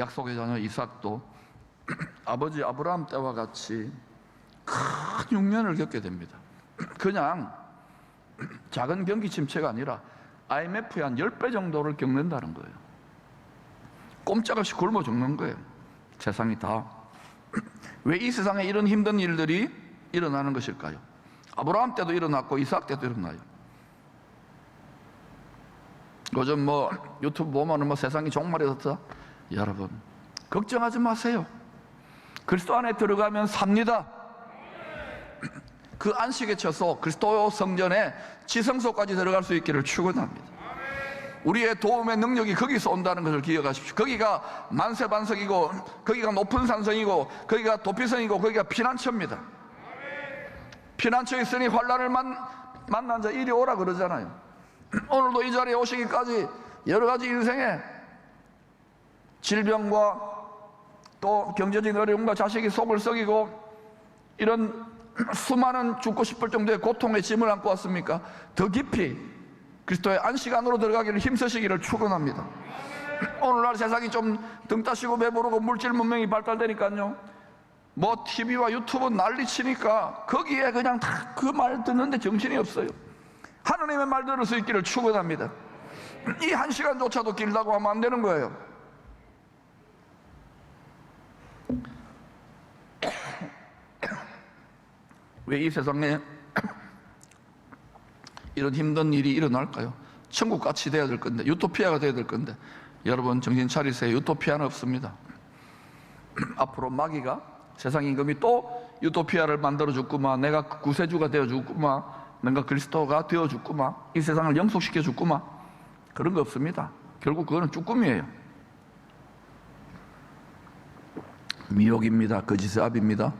약속의 자녀 이삭도 아버지 아브라함 때와 같이 큰 흉년을 겪게 됩니다. 그냥 작은 경기 침체가 아니라 IMF의 한 10배 정도를 겪는다는 거예요. 꼼짝없이 굶어 죽는 거예요. 세상이 다. 왜 이 세상에 이런 힘든 일들이 일어나는 것일까요? 아브라함 때도 일어났고 이삭 때도 일어나요. 요즘 유튜브 보면 세상이 종말이었다. 여러분 걱정하지 마세요. 그리스도 안에 들어가면 삽니다. 그 안식의 처소 그리스도 성전에 지성소까지 들어갈 수 있기를 축원합니다. 우리의 도움의 능력이 거기서 온다는 것을 기억하십시오. 거기가 만세반석이고 거기가 높은 산성이고 거기가 도피성이고 거기가 피난처입니다. 피난처에 있으니 환난을 만난 자 이리 오라 그러잖아요. 오늘도 이 자리에 오시기까지 여러 가지 인생의 질병과 또 경제적인 어려움과 자식이 속을 썩이고 이런 수많은 죽고 싶을 정도의 고통의 짐을 안고 왔습니까? 더 깊이 그리스도의 안식 안으로 들어가기를 힘쓰시기를 축원합니다. 오늘날 세상이 좀 등 따시고 배부르고 물질 문명이 발달되니까요, TV와 유튜브 난리치니까 거기에 그냥 다 그 말 듣는데 정신이 없어요. 하나님의 말 들을 수 있기를 축원합니다. 이 1시간조차도 길다고 하면 안 되는 거예요. 왜 이 세상에 이런 힘든 일이 일어날까요? 천국같이 돼야 될 건데, 유토피아가 돼야 될 건데, 여러분 정신 차리세요. 유토피아는 없습니다. 앞으로 마귀가 세상 임금이 또 유토피아를 만들어 줬구만, 내가 구세주가 되어 줬구만, 내가 그리스도가 되어 줬구만, 이 세상을 영속시켜 줬구만, 그런 거 없습니다. 결국 그거는 쭈꾸미예요. 미혹입니다. 거짓의 압입니다.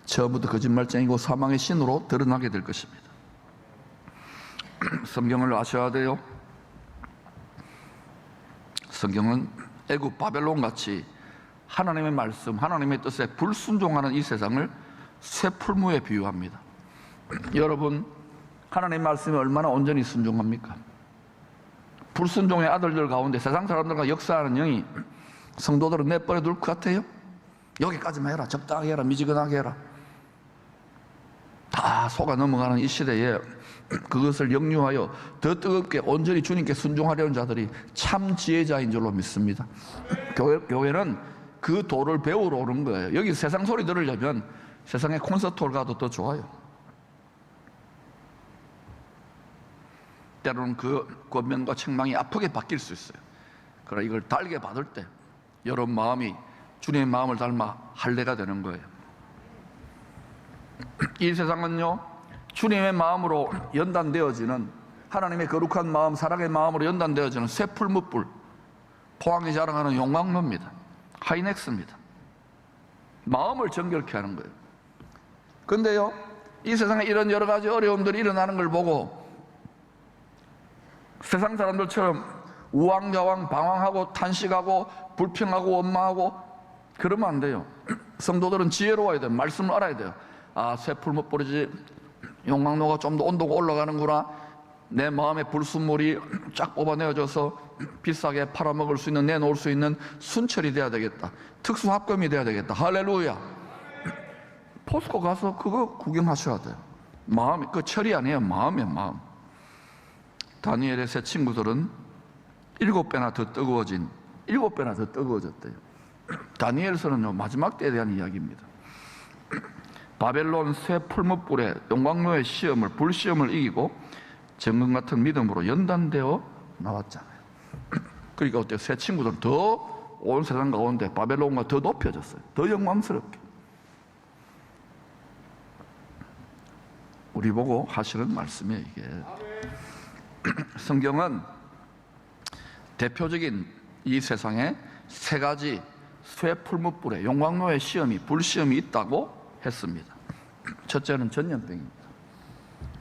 처음부터 거짓말쟁이고 사망의 신으로 드러나게 될 것입니다. 성경을 아셔야 돼요. 성경은 애굽 바벨론 같이 하나님의 말씀, 하나님의 뜻에 불순종하는 이 세상을 쇠풀무에 비유합니다. 여러분, 하나님의 말씀에 얼마나 온전히 순종합니까? 불순종의 아들들 가운데 세상 사람들과 역사하는 영이 성도들을 내버려 둘 것 같아요? 여기까지만 해라, 적당하게 해라, 미지근하게 해라, 다 속아 넘어가는 이 시대에 그것을 역류하여 더 뜨겁게 온전히 주님께 순종하려는 자들이 참 지혜자인 줄로 믿습니다. 교회는 그 도를 배우러 오는 거예요. 여기 세상 소리 들으려면 세상에 콘서트홀 가도 더 좋아요. 때로는 그 권면과 책망이 아프게 바뀔 수 있어요. 그러나 이걸 달게 받을 때 여러분 마음이 주님의 마음을 닮아 할례가 되는 거예요. 이 세상은요, 주님의 마음으로 연단되어지는, 하나님의 거룩한 마음, 사랑의 마음으로 연단되어지는 쇠풀무불, 포항이 자랑하는 용광로입니다. 하이넥스입니다. 마음을 정결케 하는 거예요. 근데요, 이 세상에 이런 여러 가지 어려움들이 일어나는 걸 보고 세상 사람들처럼 우왕좌왕 방황하고 탄식하고 불평하고 원망하고 그러면 안 돼요. 성도들은 지혜로워야 돼요. 말씀을 알아야 돼요. 아, 쇠풀무불이지, 용광로가 좀 더 온도가 올라가는구나, 내 마음의 불순물이 쫙 뽑아내어져서 비싸게 팔아먹을 수 있는, 내놓을 수 있는 순철이 돼야 되겠다, 특수합금이 돼야 되겠다. 할렐루야. 포스코 가서 그거 구경하셔야 돼요. 마음이, 그 철이 아니에요. 마음이에요, 마음. 다니엘의 세 친구들은 7배나 더 뜨거워진, 7배나 더 뜨거워졌대요. 다니엘서는요, 마지막 때에 대한 이야기입니다. 바벨론 새 풀무불에 용광로의 시험을, 불시험을 이기고 정금 같은 믿음으로 연단되어 나왔잖아요. 그러니까 어때요? 새 친구들은 더 온 세상 가운데 바벨론과 더 높여졌어요. 더 영광스럽게. 우리 보고 하시는 말씀이에요, 이게. 성경은 대표적인 이 세상에 세 가지 쇠 풀무불에 용광로의 시험이, 불시험이 있다고 했습니다. 첫째는 전염병입니다.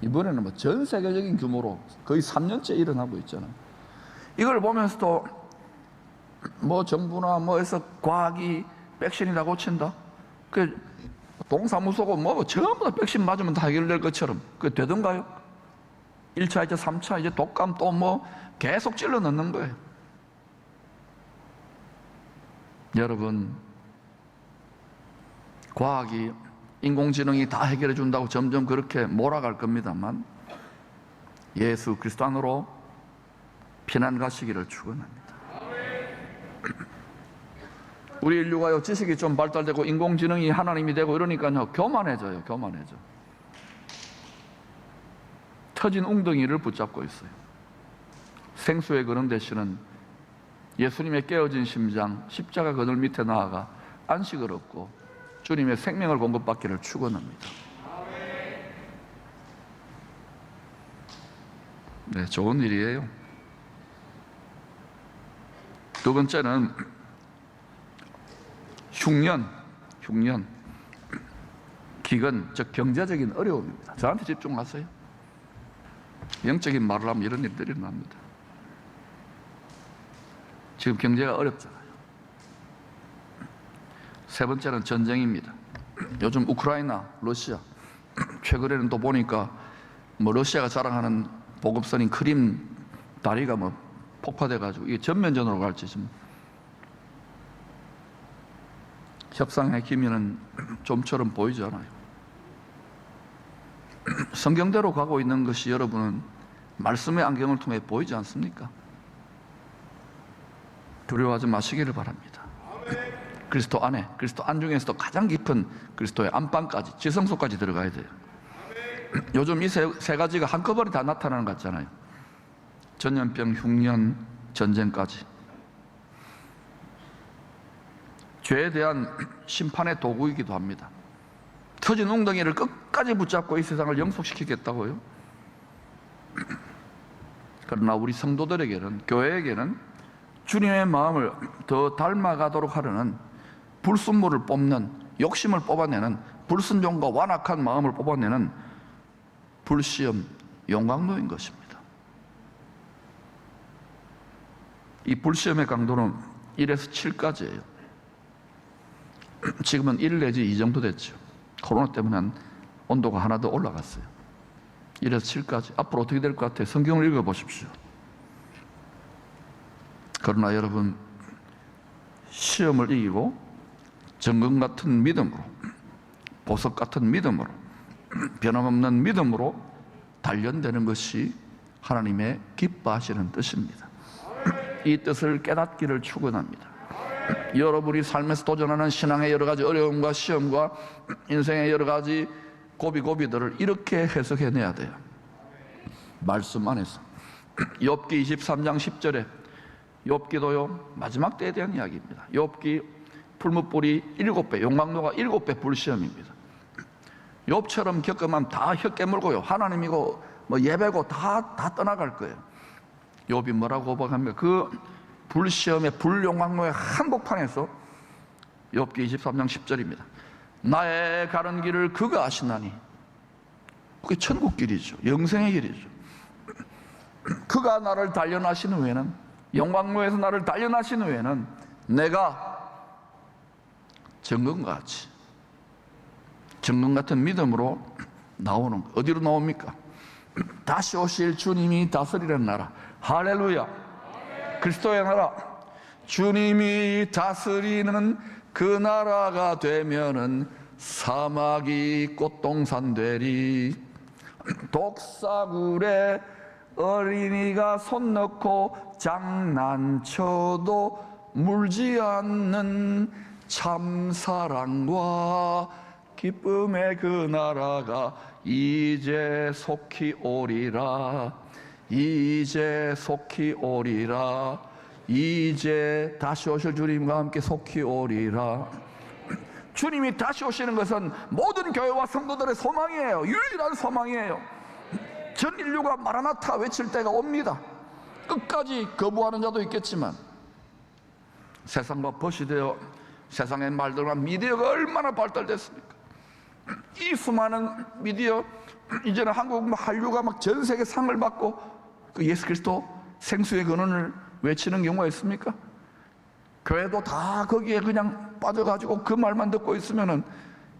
이번에는 전 세계적인 규모로 거의 3년째 일어나고 있잖아요. 이걸 보면서도 정부나 에서 과학이 백신이 다 고친다, 그 동사무소고 전부 다 백신 맞으면 다 해결될 것처럼 그게 되던가요? 1차, 2차, 3차 이제 독감 또 계속 찔러 넣는 거예요. 여러분, 과학이 인공지능이 다 해결해 준다고 점점 그렇게 몰아갈 겁니다만 예수 그리스도 안으로 피난 가시기를 축원합니다. 우리 인류가요, 지식이 좀 발달되고 인공지능이 하나님이 되고 이러니까요, 교만해져요. 터진 웅덩이를 붙잡고 있어요. 생수의 그늘 대신은 예수님의 깨어진 심장, 십자가 그늘 밑에 나아가 안식을 얻고 주님의 생명을 공급받기를 축원합니다. 네, 좋은 일이에요. 두 번째는 흉년, 기근, 즉 경제적인 어려움입니다. 저한테 집중하세요. 영적인 말을 하면 이런 일들이 납니다. 지금 경제가 어렵잖아요. 세 번째는 전쟁입니다. 요즘 우크라이나, 러시아, 최근에는 또 보니까 러시아가 자랑하는 보급선인 크림 다리가 폭파돼가지고 이게 전면전으로 갈지 좀 협상의 기미는 좀처럼 보이지 않아요. 성경대로 가고 있는 것이 여러분은 말씀의 안경을 통해 보이지 않습니까? 두려워하지 마시기를 바랍니다. 그리스도 안에, 그리스도 안중에서도 가장 깊은 그리스도의 안방까지, 지성소까지 들어가야 돼요. 요즘 이 세 가지가 한꺼번에 다 나타나는 것 같잖아요. 전염병, 흉년, 전쟁까지. 죄에 대한 심판의 도구이기도 합니다. 터진 웅덩이를 끝까지 붙잡고 이 세상을 영속시키겠다고요? 그러나 우리 성도들에게는, 교회에게는 주님의 마음을 더 닮아가도록 하려는 불순물을 뽑는, 욕심을 뽑아내는, 불순종과 완악한 마음을 뽑아내는 불시험, 용광로인 것입니다. 이 불시험의 강도는 1에서 7까지예요. 지금은 1 내지 2 정도 됐죠. 코로나 때문에 온도가 하나 더 올라갔어요. 1에서 7까지. 앞으로 어떻게 될 것 같아요? 성경을 읽어보십시오. 그러나 여러분, 시험을 이기고 정금 같은 믿음으로, 보석 같은 믿음으로, 변함없는 믿음으로 단련되는 것이 하나님의 기뻐하시는 뜻입니다. 이 뜻을 깨닫기를 축원합니다. 여러분이 삶에서 도전하는 신앙의 여러 가지 어려움과 시험과 인생의 여러 가지 고비고비들을 이렇게 해석해내야 돼요. 말씀 안에서. 욥기 23장 10절에 욥기도요, 마지막 때에 대한 이야기입니다. 욥기 풀무불이 7배, 용광로가 7배 불시험입니다. 욥처럼 겪으면 다 혀 깨물고요, 하나님이고 예배고 다 떠나갈 거예요. 욥이 뭐라고 고백합니까? 그 불시험의 불용광로의 한복판에서 욥기 23장 10절입니다. 나의 가는 길을 그가 아시나니. 그게 천국 길이죠. 영생의 길이죠. 그가 나를 단련하신 후에는, 영광로에서 나를 단련하신 후에는 내가 정금같이, 정금 같은 믿음으로 나오는 것. 어디로 나옵니까? 다시 오실 주님이 다스리는 나라. 할렐루야. 그리스도의 나라. 주님이 다스리는 그 나라가 되면은 사막이 꽃동산 되리. 독사굴에 어린이가 손 넣고 장난쳐도 물지 않는 참사랑과 기쁨의 그 나라가 이제 속히 오리라. 이제 속히 오리라. 이제 다시 오실 주님과 함께 속히 오리라. 주님이 다시 오시는 것은 모든 교회와 성도들의 소망이에요. 유일한 소망이에요. 전 인류가 마라나타 외칠 때가 옵니다. 끝까지 거부하는 자도 있겠지만 세상과 벗이 되어 세상의 말들과 미디어가 얼마나 발달됐습니까? 이 수많은 미디어, 이제는 한국 한류가 막 전 세계 상을 받고 그 예수 그리스도 생수의 근원을 외치는 경우가 있습니까? 교회도 다 거기에 그냥 빠져가지고 그 말만 듣고 있으면은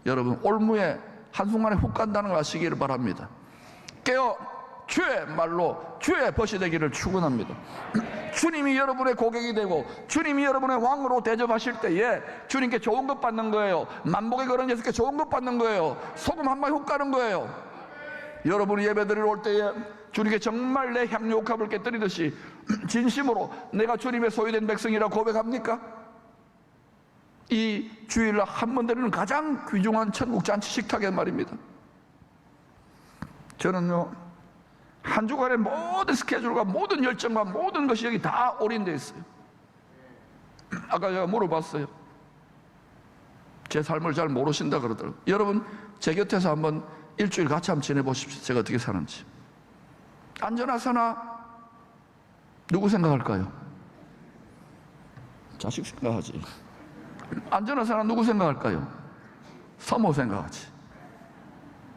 여러분 올무에 한순간에 훅 간다는 걸 아시기를 바랍니다. 깨어 주의 말로 주의 벗이 되기를 축원합니다. 주님이 여러분의 고객이 되고 주님이 여러분의 왕으로 대접하실 때에 주님께 좋은 것 받는 거예요. 만복의 그런 예수께 좋은 것 받는 거예요. 소금 한 방울 훅 가는 거예요. 여러분이 예배드리러 올 때에 주님께 정말 내 향유옥합을 깨뜨리듯이 진심으로 내가 주님의 소유된 백성이라 고백합니까? 이 주일날 한 번 드리는 가장 귀중한 천국 잔치 식탁에 말입니다. 저는요, 한 주간의 모든 스케줄과 모든 열정과 모든 것이 여기 다 올인되어 있어요. 아까 제가 물어봤어요. 제 삶을 잘 모르신다 그러더라고요. 여러분, 제 곁에서 한번 일주일 같이 한번 지내보십시오. 제가 어떻게 사는지. 안전하사나 누구 생각할까요? 자식 생각하지. 안전하사나 누구 생각할까요? 사모 생각하지.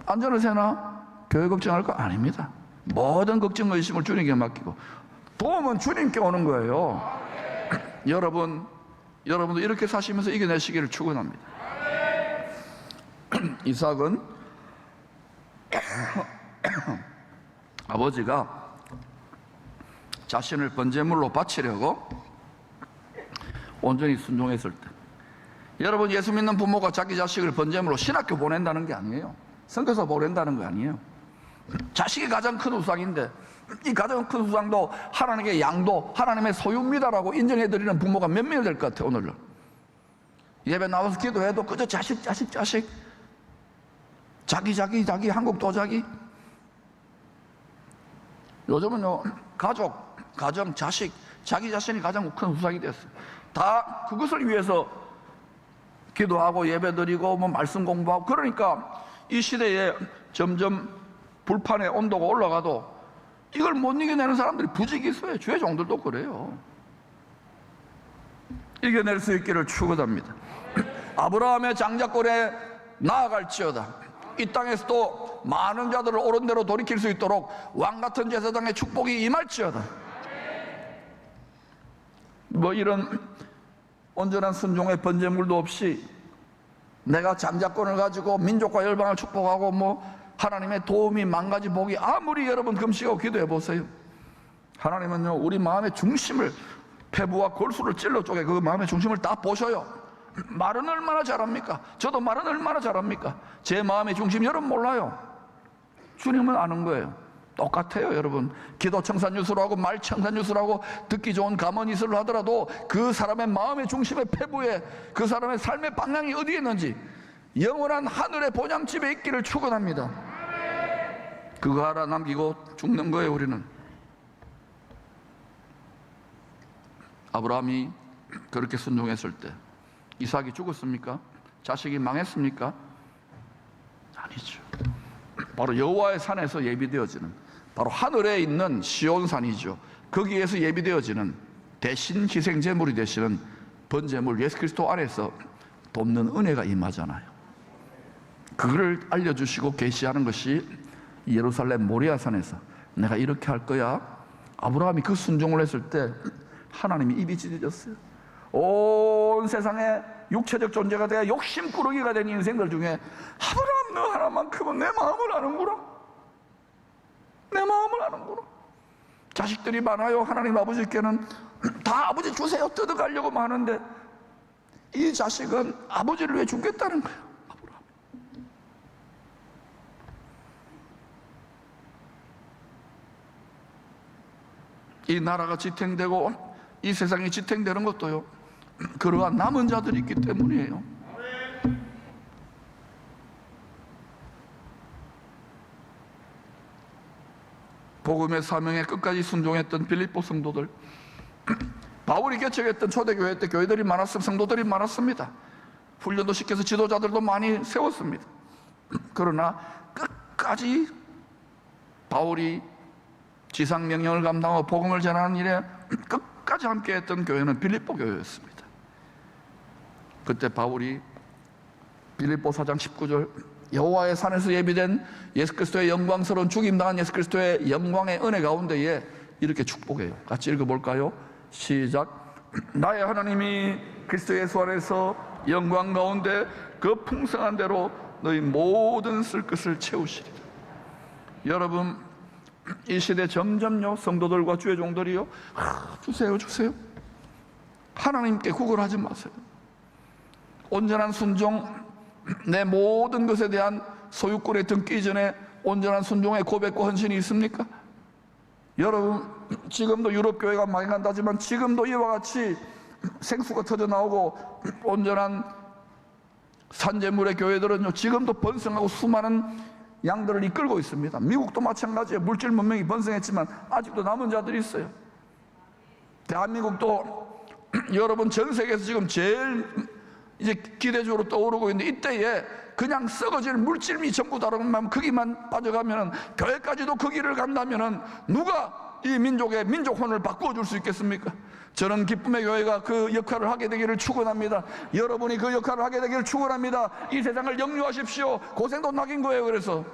안전하사나 교회 걱정할 거 아닙니다. 모든 걱정 의심을 주님께 맡기고 도움은 주님께 오는 거예요. 여러분도 이렇게 사시면서 이겨내시기를 축원합니다. 이삭은 아버지가 자신을 번제물로 바치려고 온전히 순종했을 때, 여러분, 예수 믿는 부모가 자기 자식을 번제물로 신학교 보낸다는 게 아니에요. 선교사 보낸다는 거 아니에요. 자식이 가장 큰 우상인데 이 가장 큰 우상도 하나님의 양도 하나님의 소유입니다라고 인정해드리는 부모가 몇 명이 될 것 같아요. 오늘은 예배 나와서 기도해도 그저 자식 자기 한국 도자기. 요즘은요, 가정, 자식, 자기 자신이 가장 큰 우상이 됐어요. 다 그것을 위해서 기도하고 예배드리고 뭐 말씀 공부하고. 그러니까 이 시대에 점점 불판의 온도가 올라가도 이걸 못 이겨내는 사람들이 부지기수예요. 주의 종들도 그래요. 이겨낼 수 있기를 축원합니다. 아브라함의 장자권에 나아갈지어다. 이 땅에서도 많은 자들을 옳은 대로 돌이킬 수 있도록 왕같은 제사장의 축복이 임할지어다. 뭐 이런 온전한 순종의 번제물도 없이 내가 장자권을 가지고 민족과 열방을 축복하고 뭐 하나님의 도움이 만가지 복이 아무리 여러분 금식하고 기도해 보세요. 하나님은요, 우리 마음의 중심을, 폐부와 골수를 찔러 쪼개 그 마음의 중심을 다 보셔요. 말은 얼마나 잘합니까? 저도 말은 얼마나 잘합니까? 제 마음의 중심 여러분 몰라요. 주님은 아는 거예요. 똑같아요. 여러분, 기도 청산유수로 하고 말 청산유수로 하고 듣기 좋은 가머니스를 하더라도 그 사람의 마음의 중심의 폐부에 그 사람의 삶의 방향이 어디에 있는지 영원한 하늘의 본향집에 있기를 축원합니다. 그거 하나 남기고 죽는 거예요. 우리는. 아브라함이 그렇게 순종했을 때 이삭이 죽었습니까? 자식이 망했습니까? 아니죠. 바로 여호와의 산에서 예비되어지는, 바로 하늘에 있는 시온산이죠. 거기에서 예비되어지는 대신 희생제물이 되시는 번제물 예수 그리스도 안에서 돕는 은혜가 임하잖아요. 그걸 알려주시고 계시하는 것이 예루살렘 모리아산에서 내가 이렇게 할 거야. 아브라함이 그 순종을 했을 때 하나님이 입이 찢어졌어요. 온 세상에 육체적 존재가 되어 욕심꾸러기가 된 인생들 중에 아브라함 너 하나만큼은 내 마음을 아는구나. 내 마음을 아는구나. 자식들이 많아요. 하나님 아버지께는 다 아버지 주세요 뜯어가려고 하는데 이 자식은 아버지를 위해 죽겠다는 거예요. 아브라함. 이 나라가 지탱되고 이 세상이 지탱되는 것도요, 그러한 남은 자들이 있기 때문이에요. 복음의 사명에 끝까지 순종했던 빌립보 성도들, 바울이 개척했던 초대교회 때 교회들이 많았습니다. 성도들이 많았습니다. 훈련도 시켜서 지도자들도 많이 세웠습니다. 그러나 끝까지 바울이 지상명령을 감당하고 복음을 전하는 일에 끝까지 함께했던 교회는 빌립보 교회였습니다. 그때 바울이 빌립보 4장 19절 여호와의 산에서 예비된 예수 그리스도의 영광스러운 죽임당한 예수 그리스도의 영광의 은혜 가운데에 이렇게 축복해요. 같이 읽어볼까요? 시작. 나의 하나님이 그리스도 예수 안에서 영광 가운데 그 풍성한 대로 너희 모든 쓸 것을 채우시리라. 여러분, 이 시대 점점요 성도들과 주의 종들이요, 주세요 주세요, 하나님께 구걸하지 마세요. 온전한 순종, 내 모든 것에 대한 소유권에 등기 이전에 온전한 순종의 고백과 헌신이 있습니까? 여러분, 지금도 유럽 교회가 망해간다지만 지금도 이와 같이 생수가 터져 나오고 온전한 산재물의 교회들은요 지금도 번성하고 수많은 양들을 이끌고 있습니다. 미국도 마찬가지예요. 물질 문명이 번성했지만 아직도 남은 자들이 있어요. 대한민국도 여러분 전 세계에서 지금 제일 이제 기대주로 떠오르고 있는데, 이때에 그냥 썩어질 물질이 전부 다르면 거기만 빠져가면은, 교회까지도 그 길을 간다면은 누가 이 민족의 민족혼을 바꾸어줄 수 있겠습니까? 저는 기쁨의 교회가 그 역할을 하게 되기를 축원합니다. 여러분이 그 역할을 하게 되기를 축원합니다. 이 세상을 영유하십시오. 고생도 낙인 거예요. 그래서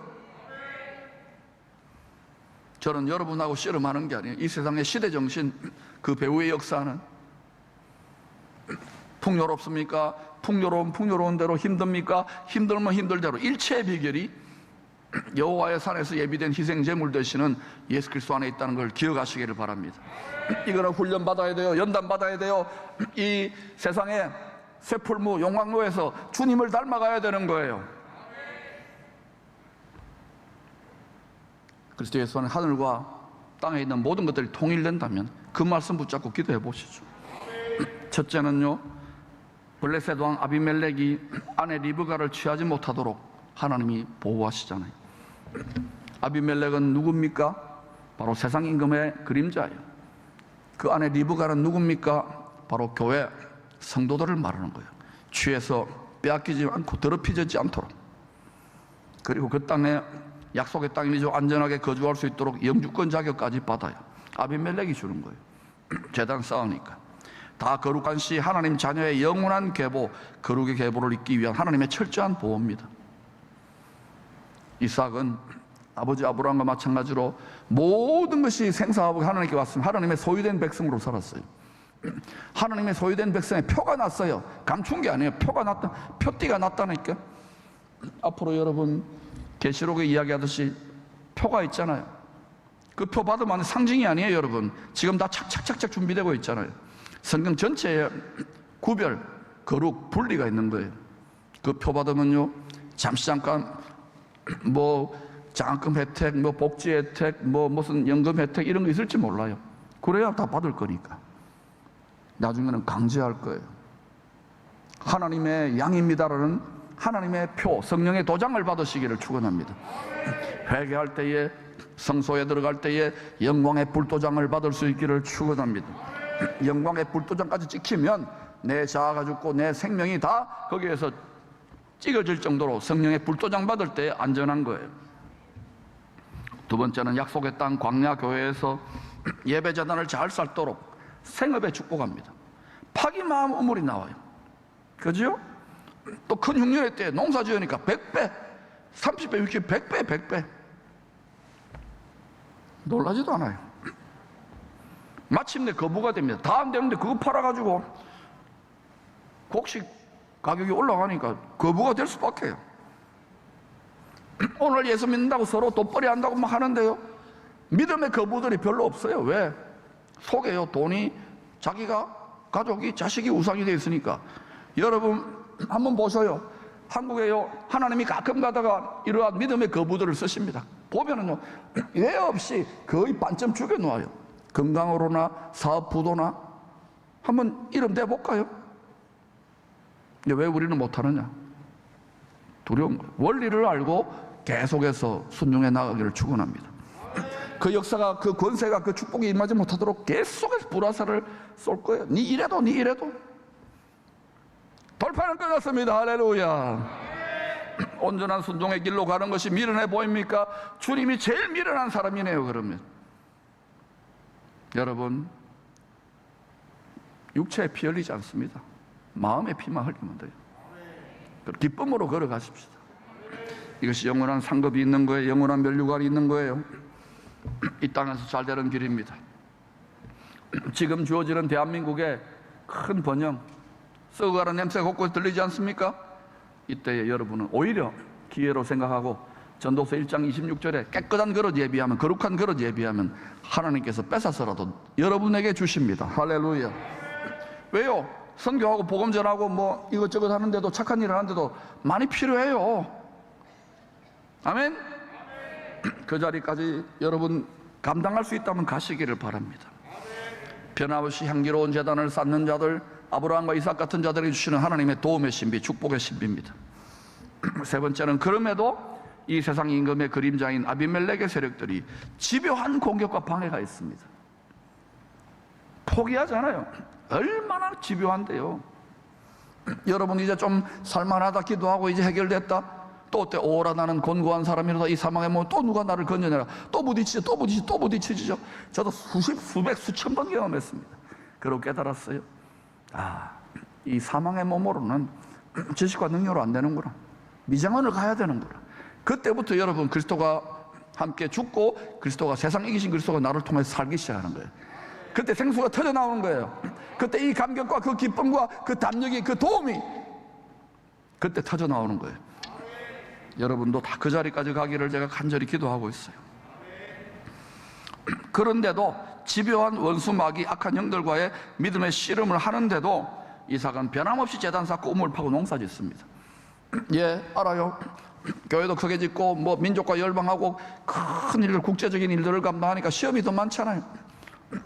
저는 여러분하고 씨름하는 게 아니에요. 이 세상의 시대정신, 그 배후의 역사는 풍요롭습니까? 풍요로운 대로. 힘듭니까? 힘들면 힘들대로. 일체의 비결이 여호와의 산에서 예비된 희생 제물 되시는 예수 그리스도 안에 있다는 걸 기억하시기를 바랍니다. 이거는 훈련 받아야 돼요. 연단 받아야 돼요. 이 세상의 쇠풀무 용광로에서 주님을 닮아가야 되는 거예요. 그리스도 예수 안에 하늘과 땅에 있는 모든 것들이 통일된다면 그 말씀 붙잡고 기도해 보시죠. 첫째는요, 블레셋 왕 아비멜렉이 아내 리브가를 취하지 못하도록 하나님이 보호하시잖아요. 아비멜렉은 누굽니까? 바로 세상 임금의 그림자예요. 그 아내 리브가는 누굽니까? 바로 교회 성도들을 말하는 거예요. 취해서 빼앗기지 않고 더럽히지 않도록, 그리고 그 땅에 약속의 땅이죠, 안전하게 거주할 수 있도록 영주권 자격까지 받아요. 아비멜렉이 주는 거예요. 재단 쌓으니까. 다 거룩한 시, 하나님 자녀의 영원한 계보, 거룩의 계보를 잇기 위한 하나님의 철저한 보호입니다. 이삭은 아버지 아브라함과 마찬가지로 모든 것이 생사하고 하나님께 왔으면 하나님의 소유된 백성으로 살았어요. 하나님의 소유된 백성의 표가 났어요. 감춘 게 아니에요. 표가 났다, 표띠가 났다니까. 앞으로 여러분 계시록에 이야기하듯이 표가 있잖아요. 그 표 받으면 상징이 아니에요. 여러분 지금 다 착착착착 준비되고 있잖아요. 성경 전체에 구별, 거룩, 분리가 있는 거예요. 그 표 받으면요, 잠깐 뭐 장학금 혜택, 뭐 복지 혜택, 뭐 무슨 연금 혜택 이런 거 있을지 몰라요. 그래야 다 받을 거니까. 나중에는 강제할 거예요. 하나님의 양입니다라는 하나님의 표, 성령의 도장을 받으시기를 축원합니다. 회개할 때에, 성소에 들어갈 때에 영광의 불도장을 받을 수 있기를 축원합니다. 영광의 불도장까지 찍히면 내 자아가 죽고 내 생명이 다 거기에서 찍어질 정도로 성령의 불도장 받을 때 안전한 거예요. 두 번째는 약속의 땅 광야 교회에서 예배 재단을 잘 쌓도록 생업에 축복합니다. 파기 마음 우물이 나와요. 그죠? 또 큰 흉년의 때에 농사 지으니까 100배, 30배, 60배, 100배, 100배. 놀라지도 않아요. 마침내 거부가 됩니다. 다 안 되는데 그거 팔아가지고 곡식 가격이 올라가니까 거부가 될 수밖에 해요. 오늘 예수 믿는다고 서로 돈벌이 한다고 막 하는데요, 믿음의 거부들이 별로 없어요. 왜? 속에요, 돈이, 자기가, 가족이, 자식이 우상이 되어 있으니까. 여러분 한번 보셔요. 한국에요, 하나님이 가끔 가다가 이러한 믿음의 거부들을 쓰십니다. 보면은요, 예 없이 거의 반쯤 죽여놓아요. 건강으로나 사업 부도나. 한번 이름 대볼까요? 왜 우리는 못하느냐? 두려운 거예요. 원리를 알고 계속해서 순종해 나가기를 축원합니다. 그 역사가, 그 권세가, 그 축복이 임하지 못하도록 계속해서 불화살을 쏠 거예요. 니 이래도 니 이래도. 돌파는 끝났습니다. 할렐루야. 온전한 순종의 길로 가는 것이 미련해 보입니까? 주님이 제일 미련한 사람이네요. 그러면 여러분, 육체에 피 흘리지 않습니다. 마음의 피만 흘리면 돼요. 기쁨으로 걸어가십시다. 이것이 영원한 상급이 있는 거예요. 영원한 면류관이 있는 거예요. 이 땅에서 잘 되는 길입니다. 지금 주어지는 대한민국의 큰 번영, 썩어가는 냄새가 곳곳에 들리지 않습니까? 이때에 여러분은 오히려 기회로 생각하고 전도서 1장 26절에 깨끗한 그릇 예비하면, 거룩한 그릇 예비하면 하나님께서 뺏어서라도 여러분에게 주십니다. 할렐루야. 왜요? 선교하고 복음 전하고 뭐 이것저것 하는데도, 착한 일을 하는데도 많이 필요해요. 아멘. 그 자리까지 여러분 감당할 수 있다면 가시기를 바랍니다. 변함없이 향기로운 제단을 쌓는 자들, 아브라함과 이삭 같은 자들에게 주시는 하나님의 도움의 신비, 축복의 신비입니다. 세 번째는, 그럼에도 이 세상 임금의 그림자인 아비멜렉의 세력들이 집요한 공격과 방해가 있습니다. 포기하지 않아요. 얼마나 집요한데요. 여러분 이제 좀 살만하다 기도하고 이제 해결됐다, 또 어때? 오라 나는 권고한 사람이라도 이 사망에 뭐 또 누가 나를 건져내라, 또 부딪히죠, 또 부딪히죠, 또 부딪히죠. 저도 수백 수천 번 경험했습니다. 그러고 깨달았어요. 이 사망의 몸으로는 지식과 능력으로 안 되는구나. 미장원을 가야 되는구나. 그때부터 여러분 그리스도가 함께 죽고, 그리스도가, 세상 이기신 그리스도가 나를 통해서 살기 시작하는 거예요. 그때 생수가 터져 나오는 거예요. 그때 이 감격과 그 기쁨과 그 담력이, 그 도움이 그때 터져 나오는 거예요. 여러분도 다 그 자리까지 가기를 제가 간절히 기도하고 있어요. 그런데도 집요한 원수 마귀 악한 영들과의 믿음의 씨름을 하는데도 이삭은 변함없이 제단 쌓고 우물 파고 농사 짓습니다. 예, 알아요. 교회도 크게 짓고 뭐 민족과 열방하고 큰 일들, 국제적인 일들을 감당하니까 시험이 더 많잖아요.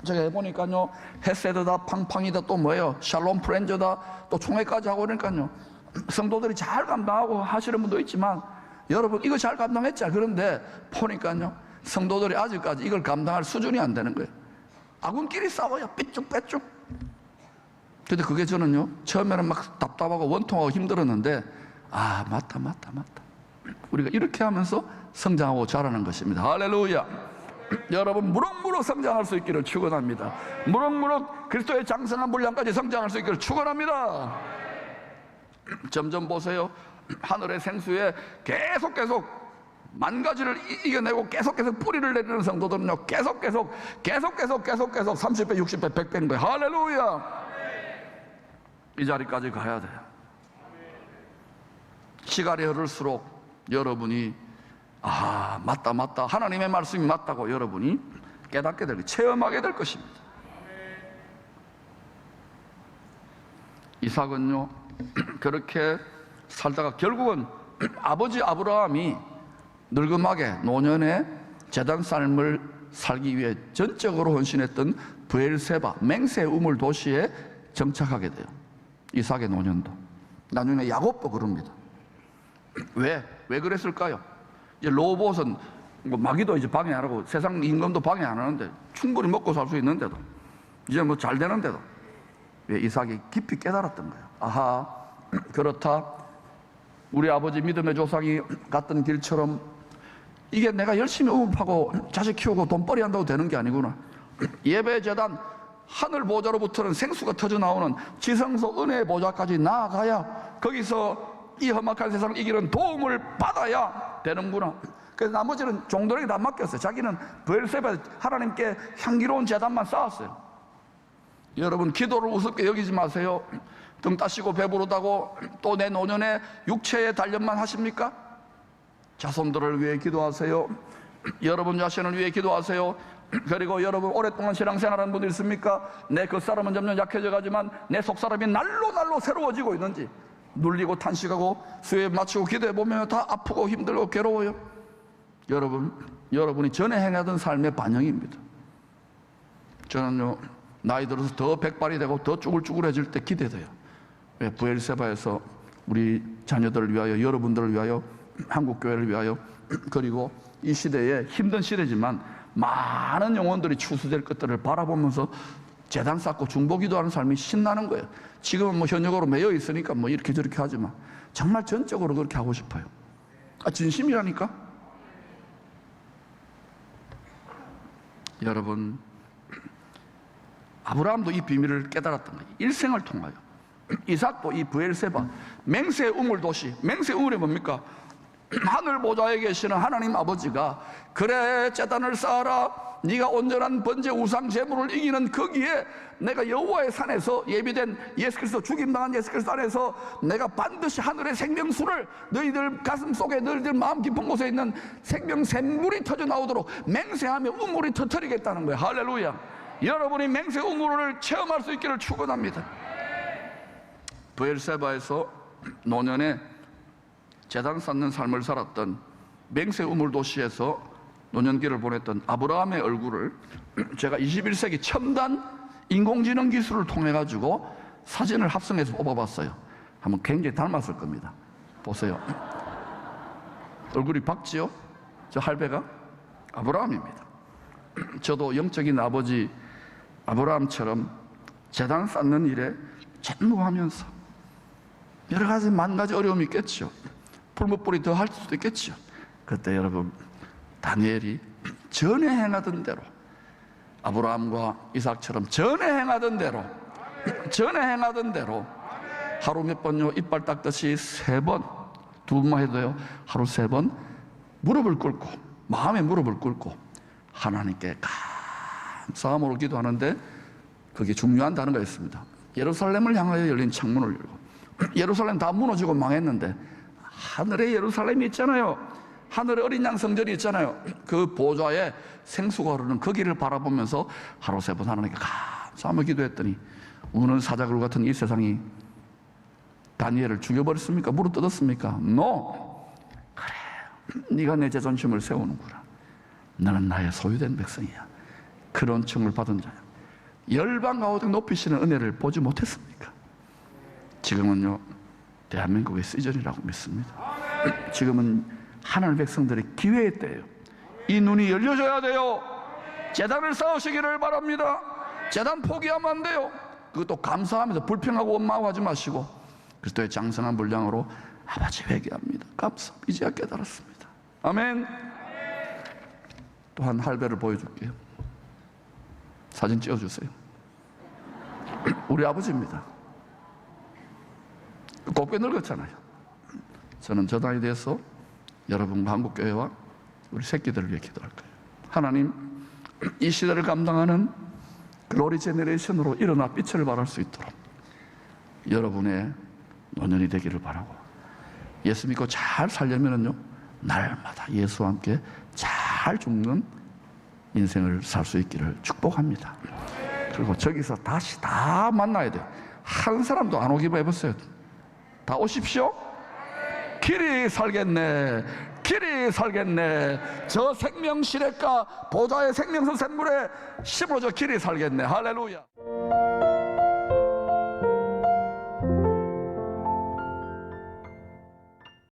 제가 해보니까요, 헤세드다, 팡팡이다, 또 뭐예요, 샬롬 프렌즈다, 또 총회까지 하고 그러니까요, 성도들이 잘 감당하고 하시는 분도 있지만, 여러분 이거 잘 감당했죠. 그런데 보니까요, 성도들이 아직까지 이걸 감당할 수준이 안 되는 거예요. 아군끼리 싸워요. 삐쭉빼쭉. 근데 그게 저는요, 처음에는 막 답답하고 원통하고 힘들었는데, 맞다. 우리가 이렇게 하면서 성장하고 자라는 것입니다. 할렐루야. 여러분 무럭무럭 성장할 수 있기를 축원합니다. 무럭무럭 그리스도의 장성한 분량까지 성장할 수 있기를 축원합니다. 점점 보세요. 하늘의 생수에 계속 만 가지를 이겨내고 계속 뿌리를 내리는 성도들은요, 계속 30배, 60배, 100배인 거예요. 할렐루야. 이 자리까지 가야 돼요. 시간이 흐를수록 여러분이 맞다, 하나님의 말씀이 맞다고 여러분이 깨닫게 될, 체험하게 될 것입니다. 이삭은요, 그렇게 살다가 결국은 아버지 아브라함이 늙음하게 노년에 제단 삶을 살기 위해 전적으로 헌신했던 브엘세바, 맹세 우물 도시에 정착하게 돼요. 이삭의 노년도. 나중에 야곱도 그럽니다. 왜 그랬을까요? 이제 로봇은 뭐 마귀도 이제 방해 안 하고 세상 임금도 방해 안 하는데, 충분히 먹고 살 수 있는데도, 이제 뭐 잘 되는데도, 이삭이 깊이 깨달았던 거예요. 그렇다. 우리 아버지 믿음의 조상이 갔던 길처럼 이게 내가 열심히 우물파고 자식 키우고 돈벌이 한다고 되는 게 아니구나. 예배재단 하늘 보좌로부터는 생수가 터져 나오는 지성소 은혜의 보좌까지 나아가야 거기서 이 험악한 세상을 이기는 도움을 받아야 되는구나. 그래서 나머지는 종들에게 다 맡겼어요. 자기는 브엘세바 하나님께 향기로운 제단만 쌓았어요. 여러분 기도를 우습게 여기지 마세요. 등 따시고 배부르다고 또 내 노년에 육체의 단련만 하십니까? 자손들을 위해 기도하세요. 여러분 자신을 위해 기도하세요. 그리고 여러분 오랫동안 신앙생활하는 분들 있습니까? 내 겉사람은 점점 약해져 가지만 내 속사람이 날로 새로워지고 있는지, 눌리고 탄식하고 수요에 마치고 기도해 보면 다 아프고 힘들고 괴로워요. 여러분이 전에 행하던 삶의 반영입니다. 저는요, 나이 들어서 더 백발이 되고 더 쭈글쭈글해질 때 기대돼요. 왜? 브엘세바에서 우리 자녀들을 위하여, 여러분들을 위하여, 한국교회를 위하여, 그리고 이 시대에 힘든 시대지만 많은 영혼들이 추수될 것들을 바라보면서 제단 쌓고 중보기도하는 삶이 신나는 거예요. 지금은 뭐 현역으로 매여 있으니까 뭐 이렇게 저렇게 하지만 정말 전적으로 그렇게 하고 싶어요. 진심이라니까. 여러분, 아브라함도 이 비밀을 깨달았던 거예요. 일생을 통하여. 이삭도 이 브엘세바, 맹세 우물 도시, 맹세 우물이 뭡니까? 하늘 보좌에 계시는 하나님 아버지가 그래 제단을 쌓아라, 네가 온전한 번제 우상 제물을 이기는 거기에 내가 여호와의 산에서 예비된 예수 그리스도 죽임당한 예수 그리스도 안에서 내가 반드시 하늘의 생명수를 너희들 가슴 속에 너희들 마음 깊은 곳에 있는 생명 샘물이 터져 나오도록 맹세하며 우물이 터뜨리겠다는 거예요. 할렐루야. 여러분이 맹세 우물을 체험할 수 있기를 축원합니다. 브엘세바에서 노년에 제단 쌓는 삶을 살았던 맹세 우물 도시에서 노년기를 보냈던 아브라함의 얼굴을 제가 21세기 첨단 인공지능 기술을 통해 가지고 사진을 합성해서 뽑아봤어요. 한번 굉장히 닮았을 겁니다. 보세요. 얼굴이 박지요? 저 할배가 아브라함입니다. 저도 영적인 아버지 아브라함처럼 제단 쌓는 일에 전무하면서 여러 가지 만 가지 어려움이 있겠죠. 풀무불이 더 할 수도 있겠죠. 그때 여러분 다니엘이 전에 행하던 대로 아브라함과 이삭처럼 전에 행하던 대로 하루 몇 번요 이빨 닦듯이 3번, 2번만 해도요 하루 3번 무릎을 꿇고 마음에 무릎을 꿇고 하나님께 감사함으로 기도하는데 그게 중요한 단어가 있습니다. 예루살렘을 향하여 열린 창문을 열고 예루살렘 다 무너지고 망했는데 하늘에 예루살렘이 있잖아요. 하늘에 어린 양 성전이 있잖아요. 그 보좌에 생수가 흐르는 거기를 바라보면서 하루 3번 하나님께 감사하며 기도했더니 우는 사자굴 같은 이 세상이 다니엘을 죽여버렸습니까? 무릎 뜯었습니까? No. 그래, 네가 내 자존심을 세우는구나. 너는 나의 소유된 백성이야. 그런 칭을 받은 자야. 열방 가운데 높이시는 은혜를 보지 못했습니까? 지금은요 대한민국의 시즌이라고 믿습니다. 지금은 하나님의 백성들의 기회의 때예요. 이 눈이 열려져야 돼요. 제단을 쌓으시기를 바랍니다. 제단 포기하면 안 돼요. 그것도 감사하면서 불평하고 원망하지 마시고 그리스도의 장성한 분량으로 아버지 회개합니다. 감사. 이제야 깨달았습니다. 아멘. 또 한 할배를 보여줄게요. 사진 찍어주세요. 우리 아버지입니다. 곱게 늙었잖아요. 저는 저 나이 돼서 여러분과 한국교회와 우리 새끼들을 위해 기도할 거예요. 하나님, 이 시대를 감당하는 글로리 제너레이션으로 일어나 빛을 발할 수 있도록 여러분의 노년이 되기를 바라고, 예수 믿고 잘 살려면요 날마다 예수와 함께 잘 죽는 인생을 살 수 있기를 축복합니다. 그리고 저기서 다시 다 만나야 돼요. 한 사람도 안 오기만 해보세요. 다 오십시오. 길이 살겠네, 길이 살겠네. 저 생명시냇가 보좌의 생명수 샘물에 심어져 길이 살겠네. 할렐루야.